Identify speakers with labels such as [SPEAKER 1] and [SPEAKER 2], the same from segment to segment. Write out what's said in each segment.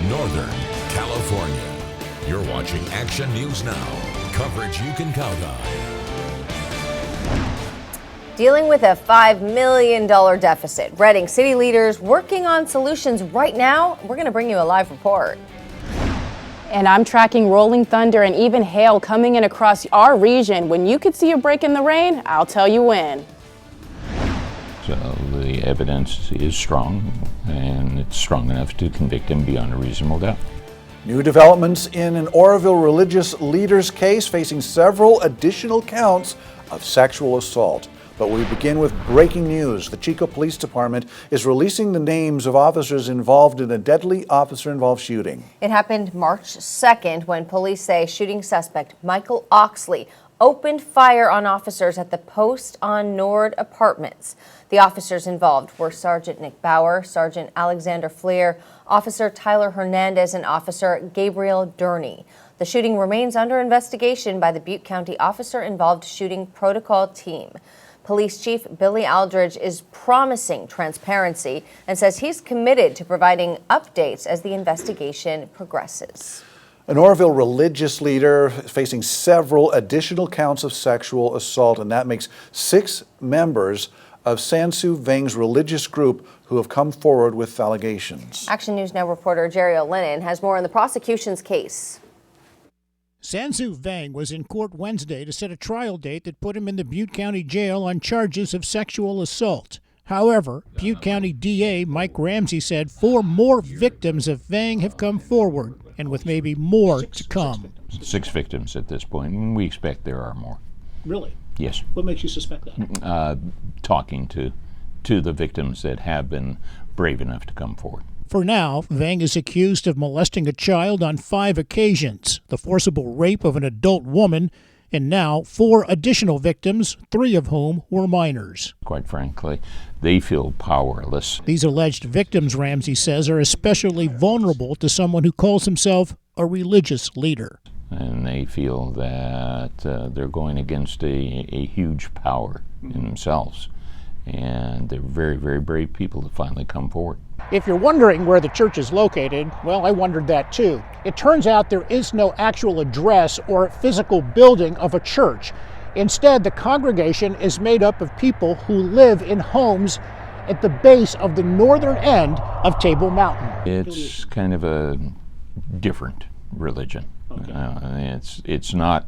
[SPEAKER 1] Northern California. You're watching Action News Now. Coverage you can count on.
[SPEAKER 2] Dealing with a $5 million deficit. Reading city leaders working on solutions right now. We're going to bring you a live report.
[SPEAKER 3] And I'm tracking rolling thunder and even hail coming in across our region. When you could see a break in the rain, I'll tell you when.
[SPEAKER 4] So the evidence is strong, and it's strong enough to convict him beyond a reasonable doubt.
[SPEAKER 5] New developments in an Oroville religious leader's case, facing several additional counts of sexual assault. But we begin with breaking news. The Chico Police Department is releasing the names of officers involved in a deadly officer-involved shooting.
[SPEAKER 2] It happened March 2nd when police say shooting suspect Michael Oxley opened fire on officers at the Post on Nord Apartments. The officers involved were Sergeant Nick Bauer, Sergeant Alexander Fleer, Officer Tyler Hernandez, and Officer Gabriel Durney. The shooting remains under investigation by the Butte County Officer-Involved Shooting Protocol Team. Police Chief Billy Aldridge is promising transparency and says he's committed to providing updates as the investigation progresses.
[SPEAKER 5] An Oroville religious leader facing several additional counts of sexual assault, and that makes 6 members of Sansu Veng's religious group who have come forward with allegations.
[SPEAKER 2] Action News Now reporter Jerry O'Lennon has more on the prosecution's case.
[SPEAKER 6] Sansu Veng was in court Wednesday to set a trial date that put him in the Butte County Jail on charges of sexual assault. However, Butte County DA Mike Ramsey said 4 more victims of Veng have come forward, and with maybe more to come.
[SPEAKER 4] 6 victims at this point, and we expect there are more.
[SPEAKER 6] Really?
[SPEAKER 4] Yes.
[SPEAKER 6] What makes you suspect that?
[SPEAKER 4] Talking to the victims that have been brave enough to come forward.
[SPEAKER 6] For now, Veng is accused of molesting a child on 5 occasions, the forcible rape of an adult woman, and now 4 additional victims, 3 of whom were minors.
[SPEAKER 4] Quite frankly, they feel powerless.
[SPEAKER 6] These alleged victims, Ramsey says, are especially vulnerable to someone who calls himself a religious leader.
[SPEAKER 4] And they feel that they're going against a huge power in themselves. And they're very, very brave people to finally come forward.
[SPEAKER 6] If you're wondering where the church is located, well, I wondered that too. It turns out there is no actual address or physical building of a church. Instead, the congregation is made up of people who live in homes at the base of the northern end of Table Mountain.
[SPEAKER 4] It's kind of a different religion.
[SPEAKER 6] Okay.
[SPEAKER 4] It's not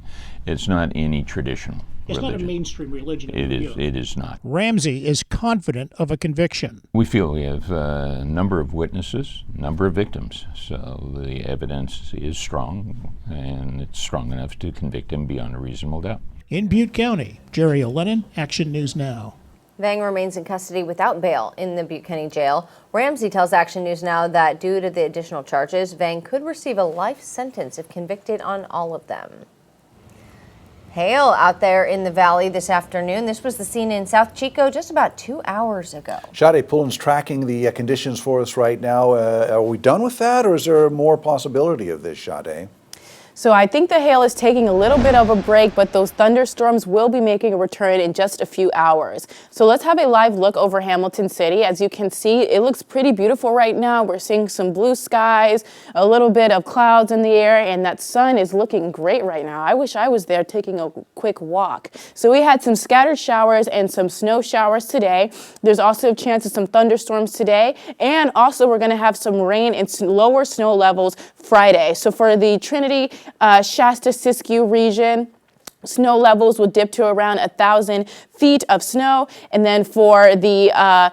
[SPEAKER 4] any traditional.
[SPEAKER 6] It's
[SPEAKER 4] religion.
[SPEAKER 6] not a mainstream religion.
[SPEAKER 4] It is not.
[SPEAKER 6] Ramsey is confident of a conviction.
[SPEAKER 4] We feel we have a number of witnesses, a number of victims, so the evidence is strong, and it's strong enough to convict him beyond a reasonable doubt.
[SPEAKER 6] In Butte County, Jerry O'Lennon, Action News Now.
[SPEAKER 2] Veng remains in custody without bail in the Butte County Jail. Ramsey tells Action News Now that due to the additional charges, Veng could receive a life sentence if convicted on all of them. Hail out there in the valley this afternoon. This was the scene in South Chico just about 2 hours ago.
[SPEAKER 5] Sade Pullen's tracking the conditions for us right now. Are we done with that, or is there more possibility of this, Sade?
[SPEAKER 3] So I think the hail is taking a little bit of a break, but those thunderstorms will be making a return in just a few hours. So let's have a live look over Hamilton City. As you can see, it looks pretty beautiful right now. We're seeing some blue skies, a little bit of clouds in the air, and that sun is looking great right now. I wish I was there taking a quick walk. So we had some scattered showers and some snow showers today. There's also a chance of some thunderstorms today, and also we're going to have some rain and lower snow levels Friday. So for the Trinity, Shasta-Siskiyou region, snow levels will dip to around 1,000 feet of snow. And then for the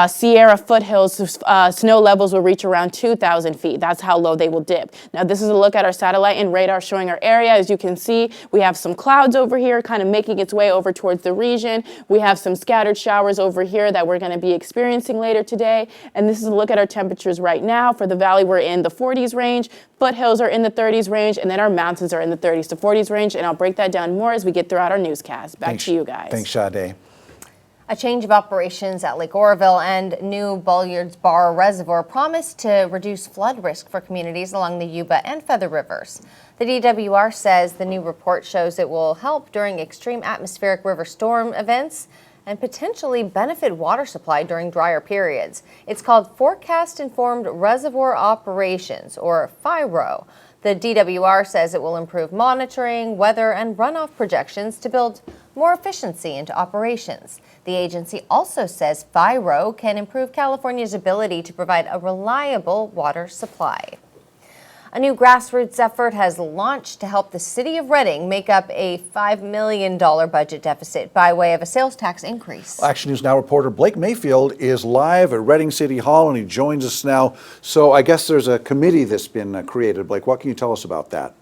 [SPEAKER 3] Sierra foothills, snow levels will reach around 2,000 feet. That's how low they will dip. Now, this is a look at our satellite and radar showing our area. As you can see, we have some clouds over here kind of making its way over towards the region. We have some scattered showers over here that we're going to be experiencing later today. And this is a look at our temperatures right now. For the valley, we're in the 40s range. Foothills are in the 30s range, and then our mountains are in the 30s to 40s range. And I'll break that down more as we get throughout our newscast. Back to you guys.
[SPEAKER 5] Thanks, Sade.
[SPEAKER 2] A change of operations at Lake Oroville and new Bulliard's Bar Reservoir promise to reduce flood risk for communities along the Yuba and Feather Rivers. The DWR says the new report shows it will help during extreme atmospheric river storm events and potentially benefit water supply during drier periods. It's called Forecast Informed Reservoir Operations, or FIRO. The DWR says it will improve monitoring, weather, and runoff projections to build more efficiency into operations. The agency also says FIRO can improve California's ability to provide a reliable water supply. A new grassroots effort has launched to help the city of Redding make up a $5 million budget deficit by way of a sales tax increase.
[SPEAKER 5] Action News Now reporter Blake Mayfield is live at Redding City Hall, and he joins us now. So I guess there's a committee that's been created. Blake, what can you tell us about that?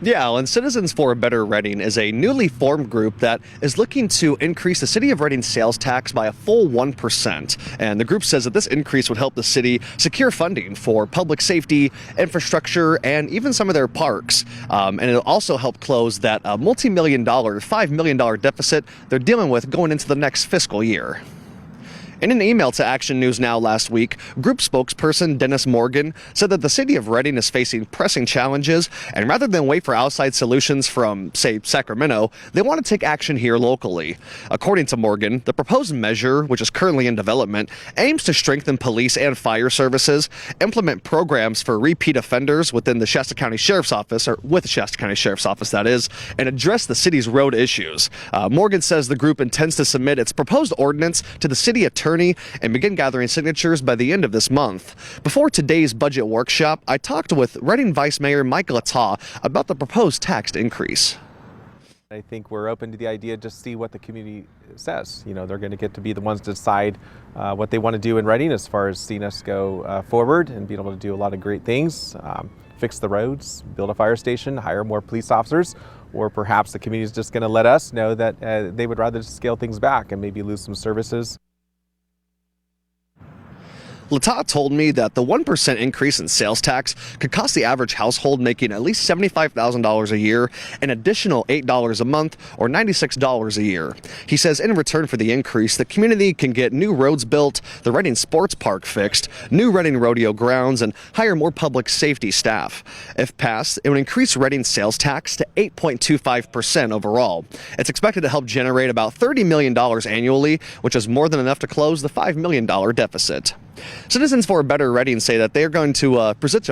[SPEAKER 7] Yeah, and Citizens for a Better Redding is a newly formed group that is looking to increase the City of Redding sales tax by a full 1%. And the group says that this increase would help the city secure funding for public safety, infrastructure, and even some of their parks. And it'll also help close that multi-million dollar, $5 million deficit they're dealing with going into the next fiscal year. In an email to Action News Now last week, group spokesperson Dennis Morgan said that the city of Redding is facing pressing challenges, and rather than wait for outside solutions from, say, Sacramento, they want to take action here locally. According to Morgan, the proposed measure, which is currently in development, aims to strengthen police and fire services, implement programs for repeat offenders within the Shasta County Sheriff's Office, or with the Shasta County Sheriff's Office, that is, and address the city's road issues. Morgan says the group intends to submit its proposed ordinance to the city attorney and begin gathering signatures by the end of this month. Before today's budget workshop, I talked with Redding Vice Mayor Michael Atta about the proposed tax increase.
[SPEAKER 8] I think we're open to the idea to see what the community says. You know, they're going to get to be the ones to decide what they want to do in Redding as far as seeing us go forward and being able to do a lot of great things, fix the roads, build a fire station, hire more police officers, or perhaps the community is just going to let us know that they would rather scale things back and maybe lose some services.
[SPEAKER 7] Lata told me that the 1% increase in sales tax could cost the average household making at least $75,000 a year an additional $8 a month or $96 a year. He says in return for the increase, the community can get new roads built, the Redding Sports Park fixed, new Redding rodeo grounds, and hire more public safety staff. If passed, it would increase Redding's sales tax to 8.25% overall. It's expected to help generate about $30 million annually, which is more than enough to close the $5 million deficit. Citizens for a Better Redding say that they are going to present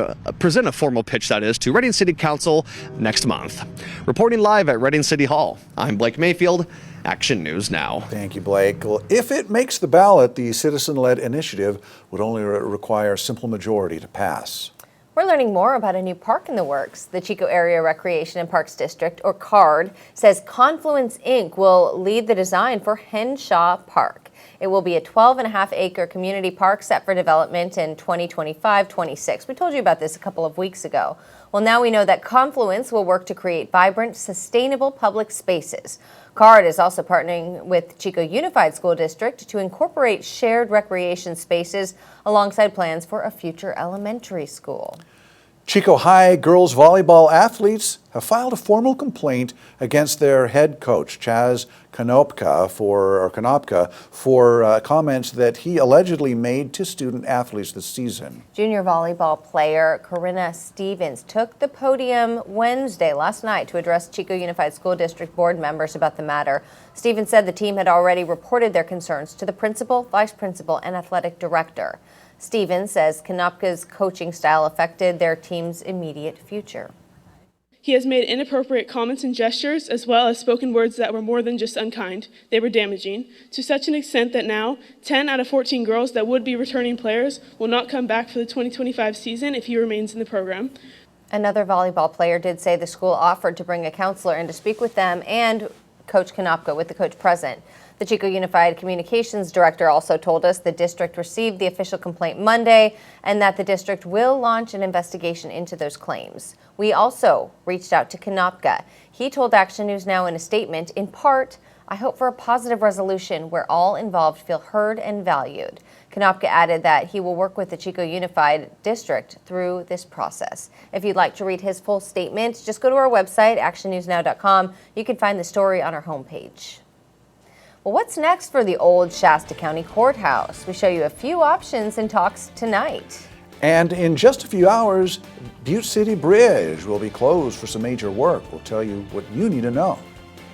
[SPEAKER 7] a formal pitch, that is, to Redding City Council next month. Reporting live at Redding City Hall, I'm Blake Mayfield, Action News Now.
[SPEAKER 5] Thank you, Blake. Well, if it makes the ballot, the citizen-led initiative would only require a simple majority to pass.
[SPEAKER 2] We're learning more about a new park in the works. The Chico Area Recreation and Parks District, or CARD, says Confluence Inc. will lead the design for Henshaw Park. It will be a 12.5-acre community park set for development in 2025-26. We told you about this a couple of weeks ago. Well, now we know that Confluence will work to create vibrant, sustainable public spaces. CARD is also partnering with Chico Unified School District to incorporate shared recreation spaces alongside plans for a future elementary school.
[SPEAKER 5] Chico High girls volleyball athletes have filed a formal complaint against their head coach, Chaz Konopka, for comments that he allegedly made to student athletes this season.
[SPEAKER 2] Junior volleyball player Corinna Stevens took the podium Wednesday, last night, to address Chico Unified School District board members about the matter. Stevens said the team had already reported their concerns to the principal, vice principal, and athletic director. Stevens says Konopka's coaching style affected their team's immediate future.
[SPEAKER 9] He has made inappropriate comments and gestures, as well as spoken words that were more than just unkind. They were damaging, to such an extent that now 10 out of 14 girls that would be returning players will not come back for the 2025 season if he remains in the program.
[SPEAKER 2] Another volleyball player did say the school offered to bring a counselor in to speak with them and Coach Konopka, with the coach present. The Chico Unified Communications Director also told us the district received the official complaint Monday and that the district will launch an investigation into those claims. We also reached out to Konopka. He told Action News Now in a statement, in part, "I hope for a positive resolution where all involved feel heard and valued." Konopka added that he will work with the Chico Unified District through this process. If you'd like to read his full statement, just go to our website, actionnewsnow.com. You can find the story on our homepage. Well, what's next for the old Shasta County Courthouse? We show you a few options in talks tonight.
[SPEAKER 5] And in just a few hours, Butte City Bridge will be closed for some major work. We'll tell you what you need to know.